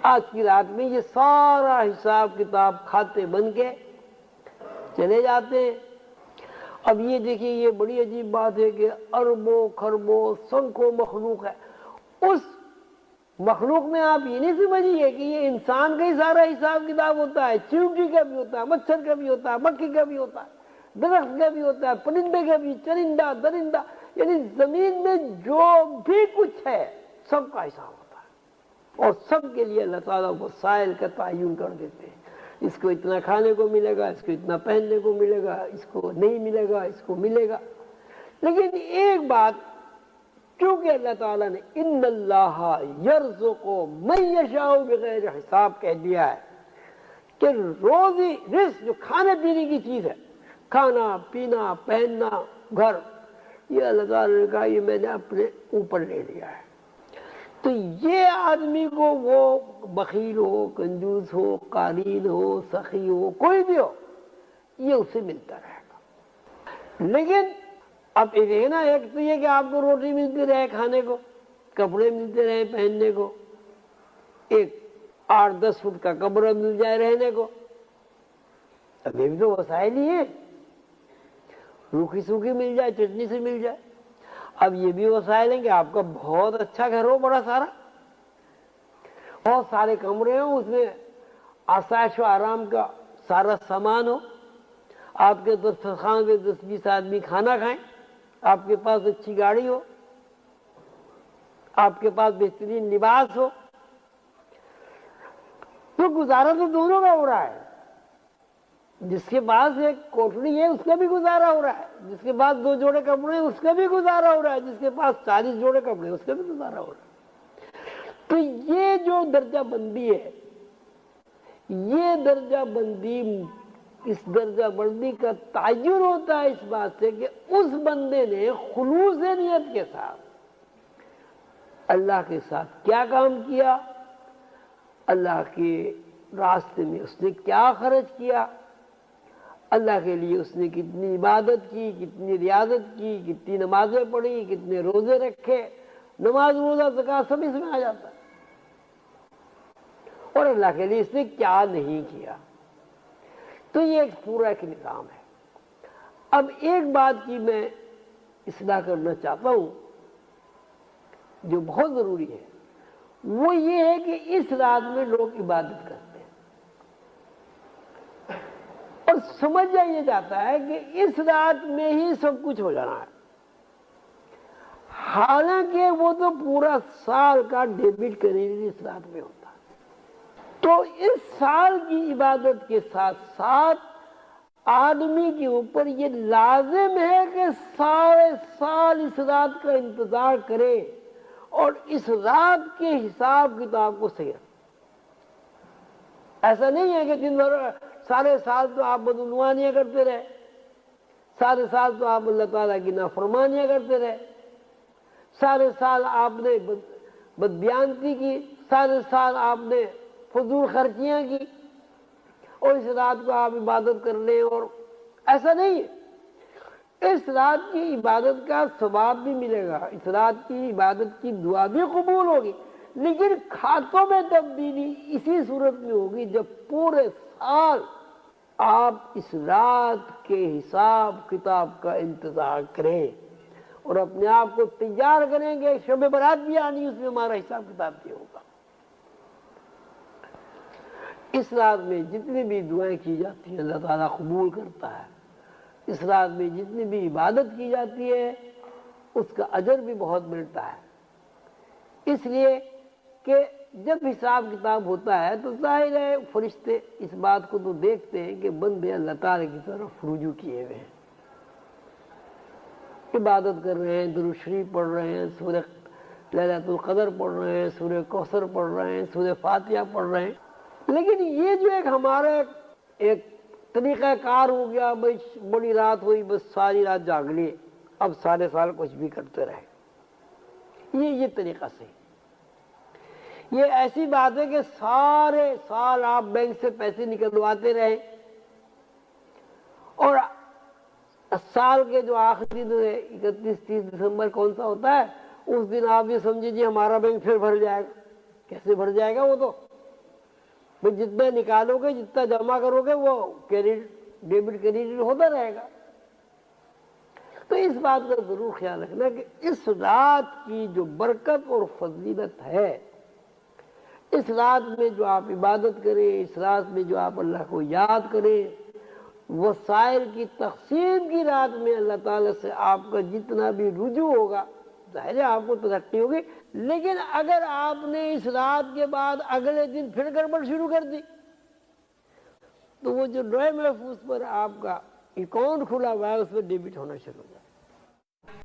آج کی رات میں یہ سارا حساب کتاب کھاتے بن کے چلے جاتے ہیں۔ اب یہ دیکھیے، یہ بڑی عجیب بات ہے کہ اربوں خربوں سنکھوں مخلوق ہے، اس مخلوق میں آپ یہ نہیں سمجھیے کہ یہ انسان کا ہی سارا حساب کتاب ہوتا ہے، چیونٹی کا بھی ہوتا ہے، مچھر کا بھی ہوتا ہے، مکھی کا بھی ہوتا ہے، درخت کا بھی ہوتا ہے، پرندے کا بھی، چرندہ درندہ، یعنی زمین میں جو بھی کچھ ہے سب کا حساب ہوتا ہے، اور سب کے لیے اللہ تعالیٰ وسائل کا تعین کر دیتے ہیں۔ اس کو اتنا کھانے کو ملے گا، اس کو اتنا پہننے کو ملے گا، اس کو نہیں ملے گا، اس کو ملے گا۔ لیکن ایک بات، کیونکہ اللہ تعالیٰ نے ان اللہ یرزق من یشاء بغیر حساب کہہ دیا ہے کہ روزی رزق جو کھانے پینے کی چیز ہے، کھانا پینا پہننا گھر، یہ اللہ تعالیٰ نے کہا یہ میں نے اپنے اوپر لے لیا ہے۔ تو یہ آدمی کو وہ بخیل ہو، کنجوس ہو، قارین ہو، سخی ہو، کوئی بھی ہو، یہ اسے ملتا رہے گا۔ لیکن اب یہ نا، ایک تو یہ کہ آپ کو روٹی ملتی رہے کھانے کو، کپڑے ملتے رہے پہننے کو، ایک 8-10 فٹ کا کمرہ مل جائے رہنے کو، اب یہ بھی تو وسائل ہی ہیں، روکھی سوکھی مل جائے، چٹنی سے مل جائے۔ اب یہ بھی وسائل ہیں کہ آپ کا بہت اچھا گھر ہو، بڑا سارا، بہت سارے کمرے ہوں، اس میں آسائش و آرام کا سارا سامان ہو، آپ کے دسترخوان پہ 10-20 آدمی کھانا کھائیں، آپ کے پاس اچھی گاڑی ہو، آپ کے پاس بہترین لباس ہو، تو گزارا تو دونوں کا ہو رہا ہے۔ جس کے پاس ایک کوٹڑی ہے اس کا بھی گزارا ہو رہا ہے، جس کے پاس 2 جوڑے کپڑے ہیں اس کا بھی گزارا ہو رہا ہے، جس کے پاس 40 جوڑے کپڑے ہیں اس کا بھی گزارا ہو رہا ہے۔ تو یہ جو درجہ بندی ہے، یہ درجہ بندی، اس درجہ بندی کا تعین ہوتا ہے اس بات سے کہ اس بندے نے خلوص نیت کے ساتھ اللہ کے ساتھ کیا کام کیا، اللہ کے راستے میں اس نے کیا خرچ کیا، اللہ کے لیے اس نے کتنی عبادت کی، کتنی ریاضت کی، کتنی نمازیں پڑھی، کتنے روزے رکھے، نماز روزہ زکوٰۃ سب اس میں آ جاتا ہے، اور اللہ کے لیے اس نے کیا نہیں کیا۔ تو یہ ایک پورا ایک نظام ہے۔ اب ایک بات کی میں اصلاح کرنا چاہتا ہوں جو بہت ضروری ہے، وہ یہ ہے کہ اس رات میں لوگ عبادت کرتے ہیں اور سمجھا یہ جاتا ہے کہ اس رات میں ہی سب کچھ ہو جانا ہے، حالانکہ وہ تو پورا سال کا ڈیبٹ کریڈٹ اس رات میں ہوتا ہے۔ تو اس سال کی عبادت کے ساتھ ساتھ آدمی کے اوپر یہ لازم ہے کہ سارے سال اس رات کا انتظار کرے اور اس رات کے حساب کتاب کو صحیح رکھے۔ ایسا نہیں ہے کہ دن بھر سارے سال تو آپ بدعنوانیاں کرتے رہے، سارے سال تو آپ اللہ تعالیٰ کی نافرمانیاں کرتے رہے، سارے سال آپ نے بدبیانتی کی، سارے سال آپ نے فضول خرچیاں کی، اور اس رات کو آپ عبادت کر لیں، اور ایسا نہیں ہے۔ اس رات کی عبادت کا ثواب بھی ملے گا، اس رات کی عبادت کی دعا بھی قبول ہوگی، لیکن کھاتوں میں تبدیلی اسی صورت میں ہوگی جب پورے سال آپ اس رات کے حساب کتاب کا انتظار کریں اور اپنے آپ کو تیار کریں گے، شب برات بھی آنی، اس میں ہمارا حساب کتاب بھی ہوگا۔ اس رات میں جتنی بھی دعائیں کی جاتی ہیں اللہ تعالیٰ قبول کرتا ہے، اس رات میں جتنی بھی عبادت کی جاتی ہے اس کا اجر بھی بہت ملتا ہے، اس لیے کہ جب حساب کتاب ہوتا ہے تو ظاہر ہے فرشتے اس بات کو تو دیکھتے ہیں کہ بندے اللہ تعالیٰ کی طرف رجوع کیے ہوئے ہیں، عبادت کر رہے ہیں، درود شریف پڑھ رہے ہیں، سورہ لیلۃ القدر پڑھ رہے ہیں، سورہ کوثر پڑھ رہے ہیں، سورہ فاتحہ پڑھ رہے ہیں۔ لیکن یہ جو ہمارا ایک طریقہ کار ہو گیا، بھائی بڑی رات ہوئی بس ساری رات جاگ لیے، اب سارے سال کچھ بھی کرتے رہے، یہ طریقہ صحیح۔ یہ ایسی بات ہے کہ سارے سال آپ بینک سے پیسے نکلواتے رہے اور سال کے جو آخری دن ہے 31-30 دسمبر کون سا ہوتا ہے، اس دن آپ یہ سمجھے جی ہمارا بینک پھر بھر جائے گا۔ کیسے بھر جائے گا؟ وہ تو پھر جتنا نکالو گے جتنا جمع کرو گے وہ ڈیبٹ کریڈٹ ہوتا رہے گا. تو اس بات کا ضرور خیال رکھنا کہ اس رات کی جو برکت اور فضیلت ہے، اس رات میں جو آپ عبادت کریں، اس رات میں جو آپ اللہ کو یاد کریں، وسائل کی تقسیم کی رات میں اللہ تعالیٰ سے آپ کا جتنا بھی رجوع ہوگا، ظاہر ہے آپ کو ترقی ہوگی. لیکن اگر آپ نے اس رات کے بعد اگلے دن پھر گڑبڑ شروع کر دی تو وہ جو لوہے محفوظ پر آپ کا اکاؤنٹ کھلا ہوا ہے اس میں ڈیبٹ ہونا شروع ہو جائے.